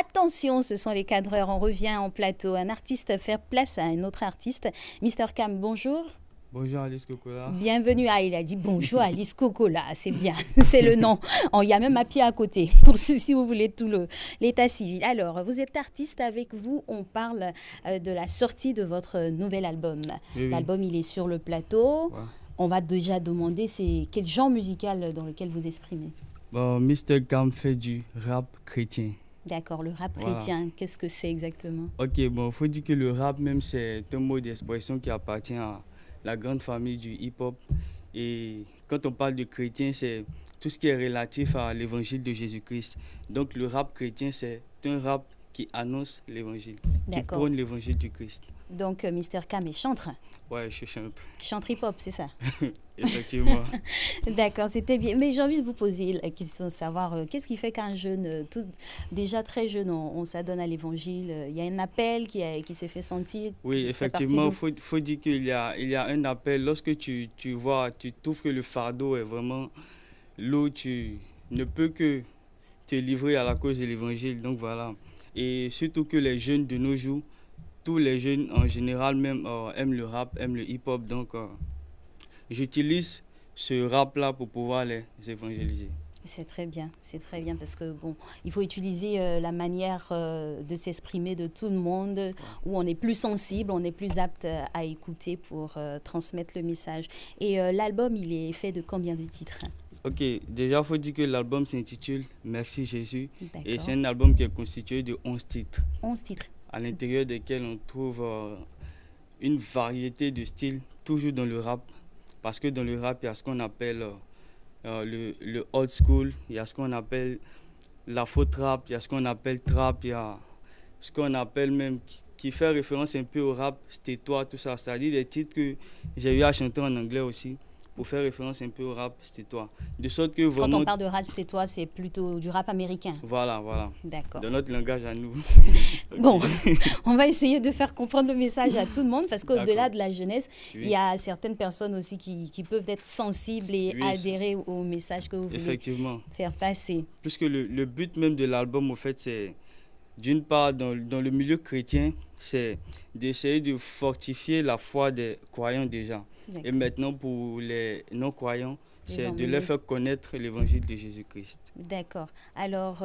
Attention, ce sont les cadreurs. On revient en plateau. Un artiste faire place à un autre artiste. Mister Cam, bonjour. Bonjour Alice Cocola. Bienvenue. Ah, il a dit bonjour Alice Cocola. C'est bien, c'est le nom. Il y a même un pied à côté, pour si vous voulez tout l'état civil. Alors, vous êtes artiste, avec vous, on parle de la sortie de votre nouvel album. Oui, oui. L'album, il est sur le plateau. Ouais. On va déjà demander, c'est quel genre musical dans lequel vous exprimez? Bon, Mr. Cam fait du rap chrétien. D'accord, le rap Voilà. chrétien, qu'est-ce que c'est exactement? Ok, bon, faut dire que le rap même, c'est un mot d'expression qui appartient à la grande famille du hip-hop. Et quand on parle de chrétien, c'est tout ce qui est relatif à l'évangile de Jésus-Christ. Donc le rap chrétien, c'est un rap qui annonce l'évangile, qui D'accord. prône l'évangile du Christ. Donc, Mister Cam est chantre. Ouais, je chante, Chantre hip-hop, c'est ça? effectivement. D'accord, c'était bien. Mais j'ai envie de vous poser la question de savoir qu'est-ce qui fait qu'un jeune, déjà très jeune, on s'adonne à l'évangile. Il y a un appel qui s'est fait sentir. Oui, C'est parti effectivement, d'où? faut dire qu'il y a un appel. Lorsque tu vois, tu trouves que le fardeau est vraiment lourd, tu ne peux que te livrer à la cause de l'évangile. Donc voilà. Et surtout que les jeunes de nos jours, tous les jeunes en général même aiment le rap, aiment le hip-hop. Donc j'utilise ce rap-là pour pouvoir les évangéliser. C'est très bien parce que bon, il faut utiliser la manière de s'exprimer de tout le monde où on est plus sensible, on est plus apte à écouter pour transmettre le message. Et l'album, il est fait de combien de titres? Ok, déjà, il faut dire que l'album s'intitule Merci Jésus. Et c'est D'accord. un album qui est constitué de 11 titres, 11 titres. à l'intérieur desquels on trouve une variété de styles, toujours dans le rap. Parce que dans le rap, il y a ce qu'on appelle le old school, il y a ce qu'on appelle la faux trap, il y a ce qu'on appelle trap, il y a ce qu'on appelle même, qui fait référence un peu au rap, c'était toi, tout ça. C'est-à-dire des titres que j'ai eu à chanter en anglais aussi, pour faire référence un peu au rap, c'était toi. De sorte que Quand on vraiment, parle de rap, c'est toi, c'est plutôt du rap américain. voilà, D'accord. dans notre langage à nous. Bon, Ok. on va essayer de faire comprendre le message à tout le monde parce qu'au-delà D'accord. de la jeunesse, il Oui, y a certaines personnes aussi qui peuvent être sensibles et oui, adhérer au message que vous voulez effectivement. faire passer. Puisque le but même de l'album, au fait, c'est d'une part, dans le milieu chrétien, c'est d'essayer de fortifier la foi des croyants déjà. Et D'accord. maintenant, pour les non-croyants, Les c'est de emmener. leur faire connaître l'évangile de Jésus-Christ. D'accord. Alors,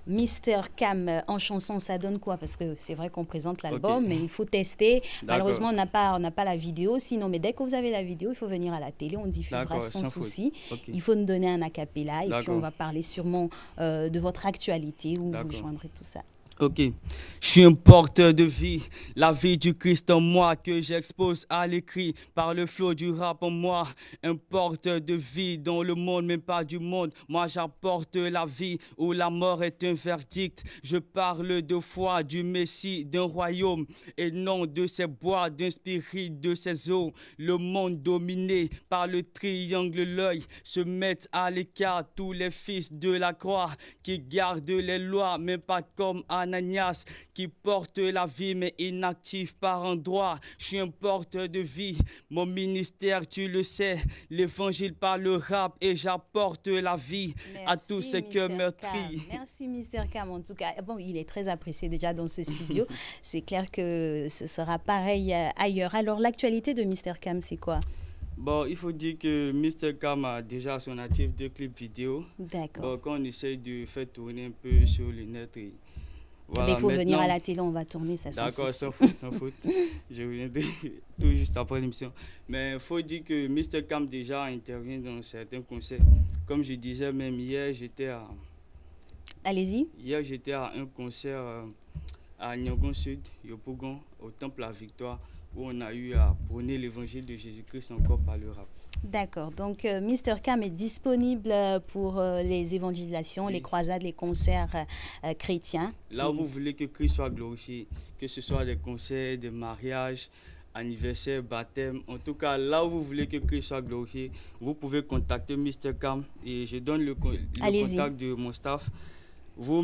Mister Cam, en chanson, ça donne quoi? Parce que c'est vrai qu'on présente l'album, Ok, mais il faut tester. d'accord, Malheureusement, on n'a pas la vidéo. Sinon, mais dès que vous avez la vidéo, il faut venir à la télé. On diffusera d'accord, sans sans faute. souci. Ok, Il faut nous donner un acapella et puis on d'accord, va parler sûrement de votre actualité où vous d'accord. joindrez tout ça. Ok. Je suis un porteur de vie, la vie du Christ en moi que j'expose à l'écrit par le flot du rap en moi. Un porteur de vie dans le monde, même pas du monde. Moi j'apporte la vie où la mort est un verdict. Je parle de foi, du Messie, d'un royaume et non de ces bois, d'un spirit, de ces eaux. Le monde dominé par le triangle, l'œil se met à l'écart tous les fils de la croix qui gardent les lois, mais pas comme Ananias, qui porte la vie mais inactif par endroits. Je suis un porteur de vie, mon ministère tu le sais, l'évangile par le rap et j'apporte la vie à tous Merci, ces cœurs Mister Cam. meurtris. Merci, Mister Cam. En tout cas, bon, il est très apprécié déjà dans ce studio. C'est clair que ce sera pareil ailleurs. Alors, l'actualité de Mister Cam, c'est quoi? Bon, il faut dire que Mr. Cam a déjà à son actif 2 clips vidéo. D'accord. Bon, quand on essaye de faire tourner un peu sur le net, et Mais il voilà, faut venir à maintenant, la télé, on va tourner ça sans d'accord, souci. sans faute, sans faute. Je reviendrai tout juste après l'émission. Mais il faut dire que Mr. Cam déjà intervient dans certains concerts. Comme je disais, même Allez-y. hier, j'étais à un concert à Nyangon Sud, Yopougon, au Temple La Victoire, où on a eu à prôner l'évangile de Jésus-Christ encore par le rap. D'accord. Donc, Mister Cam est disponible pour les évangélisations, les Oui. croisades, les concerts chrétiens. Là où Et vous voulez que Christ soit glorifié, que ce soit des concerts, des mariages, anniversaires, baptêmes, en tout cas, là où vous voulez que Christ soit glorifié, vous pouvez contacter Mr. Cam et je donne le allez-y. contact de mon staff. Vous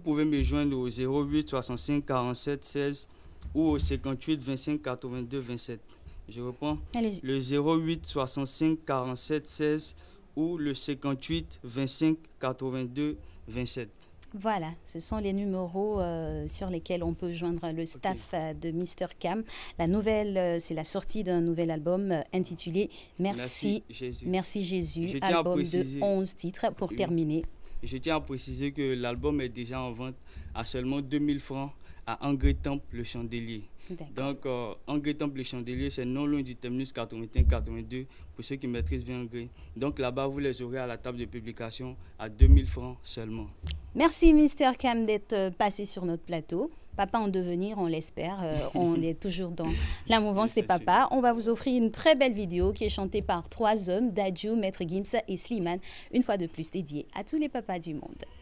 pouvez me joindre au 08 65 47 16 ou au 58 25 82 27. Je reprends Allez-y. le 08 65 47 16 ou le 58 25 82 27. Voilà, ce sont les numéros sur lesquels on peut joindre le staff de Mr. Cam. La nouvelle, c'est la sortie d'un nouvel album intitulé Merci Jésus. Merci Jésus, Je tiens à album préciser- de 11 titres pour terminer. Je tiens à préciser que l'album est déjà en vente à seulement 2000 francs à Angers Temple le Chandelier. D'accord. Donc, Angers Temple le Chandelier, c'est non loin du terminus 81-82 pour ceux qui maîtrisent bien Angers. Donc là-bas, vous les aurez à la table de publication à 2000 francs seulement. Merci Mr. Cam d'être passé sur notre plateau. Papa en devenir, on l'espère. On est toujours dans la mouvance des papas. On va vous offrir une très belle vidéo qui est chantée par 3 hommes, Dadju, Maître Gims et Slimane, une fois de plus dédiée à tous les papas du monde.